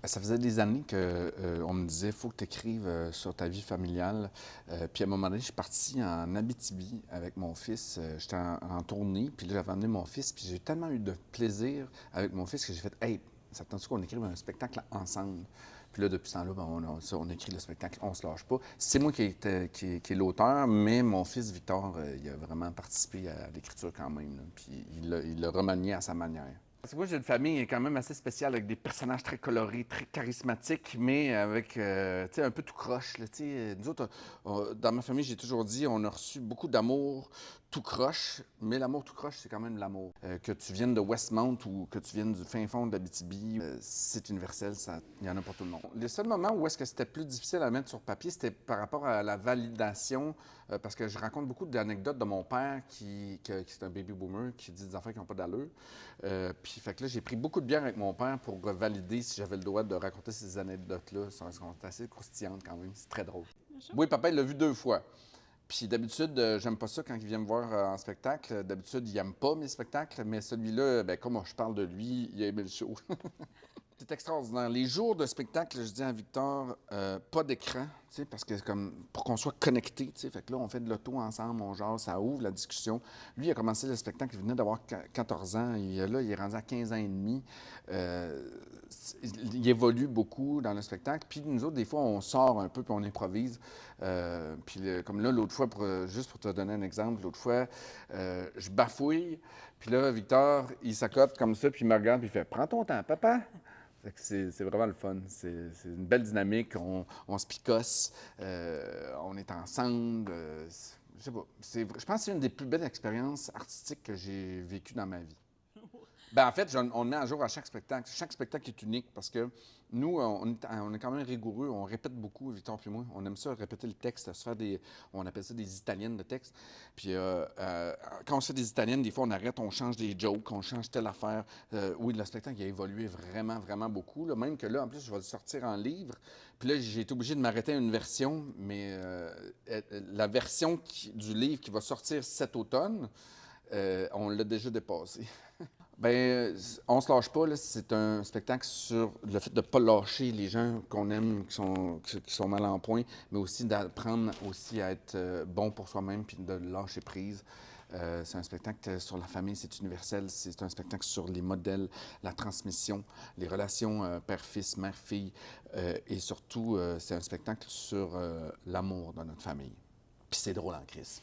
Ça faisait des années que on me disait, faut que tu écrives sur ta vie familiale. Puis à un moment donné, je suis parti en Abitibi avec mon fils. J'étais en tournée, puis là, j'avais amené mon fils, puis j'ai tellement eu de plaisir avec mon fils que j'ai fait, hey, ça te tente qu'on écrive un spectacle ensemble? Puis là, depuis ce temps-là, ben, on écrit le spectacle, on se lâche pas. C'est moi qui est l'auteur, mais mon fils Victor, il a vraiment participé à l'écriture quand même, là. Puis il l'a remanié à sa manière. Parce que moi, j'ai une famille quand même assez spéciale avec des personnages très colorés, très charismatiques, mais avec, tu sais, un peu tout croche, là, tu sais. Nous autres, dans ma famille, j'ai toujours dit, on a reçu beaucoup d'amour tout croche, mais l'amour tout croche, c'est quand même l'amour. Que tu viennes de Westmount ou que tu viennes du fin fond d'Abitibi, c'est universel, il y en a pour tout le monde. Le seul moment où est-ce que c'était plus difficile à mettre sur papier, c'était par rapport à la validation, parce que je raconte beaucoup d'anecdotes de mon père qui est un baby boomer, qui dit des affaires qui n'ont pas d'allure. Puis, fait que là, j'ai pris beaucoup de bière avec mon père pour valider si j'avais le droit de raconter ces anecdotes-là. Elles sont assez croustillantes quand même. C'est très drôle. Oui, papa, il l'a vu 2 fois. Puis d'habitude, j'aime pas ça quand il vient me voir en spectacle. D'habitude, il aime pas mes spectacles, mais celui-là, ben, comme je parle de lui, il a aimé le show. C'est extraordinaire. Les jours de spectacle, je dis à Victor, pas d'écran, tu sais, parce que comme pour qu'on soit connecté, tu sais, fait que là, on fait de l'auto ensemble, on jase, ça ouvre la discussion. Lui, il a commencé le spectacle, il venait d'avoir 14 ans, et là, il est rendu à 15 ans et demi. Il évolue beaucoup dans le spectacle, puis nous autres, des fois, on sort un peu, puis on improvise. Comme là, l'autre fois, juste pour te donner un exemple, l'autre fois, je bafouille, puis là, Victor, il s'accote comme ça, puis il me regarde, puis il fait « Prends ton temps, papa! » C'est vraiment le fun. C'est une belle dynamique. On se picosse. On est ensemble. Je sais pas. Je pense que c'est une des plus belles expériences artistiques que j'ai vécues dans ma vie. Ben, en fait, on le met à jour à chaque spectacle. Chaque spectacle est unique parce que nous, on est quand même rigoureux. On répète beaucoup, Victor puis moi. On aime ça, répéter le texte, se faire on appelle ça des italiennes de texte. Puis quand on fait des italiennes, des fois, on arrête, on change des jokes, on change telle affaire. Oui, le spectacle il a évolué vraiment, vraiment beaucoup. Là. Même que là, en plus, je vais le sortir en livre. Puis là, j'ai été obligé de m'arrêter à une version, mais la version du livre qui va sortir cet automne, on l'a déjà dépassé. Ben, on se lâche pas, là. C'est un spectacle sur le fait de ne pas lâcher les gens qu'on aime, qui sont mal en point, mais aussi d'apprendre aussi à être bon pour soi-même puis de lâcher prise. C'est un spectacle sur la famille, c'est universel. C'est un spectacle sur les modèles, la transmission, les relations père-fils, mère-fille, et surtout, c'est un spectacle sur l'amour dans notre famille. Puis c'est drôle en crise.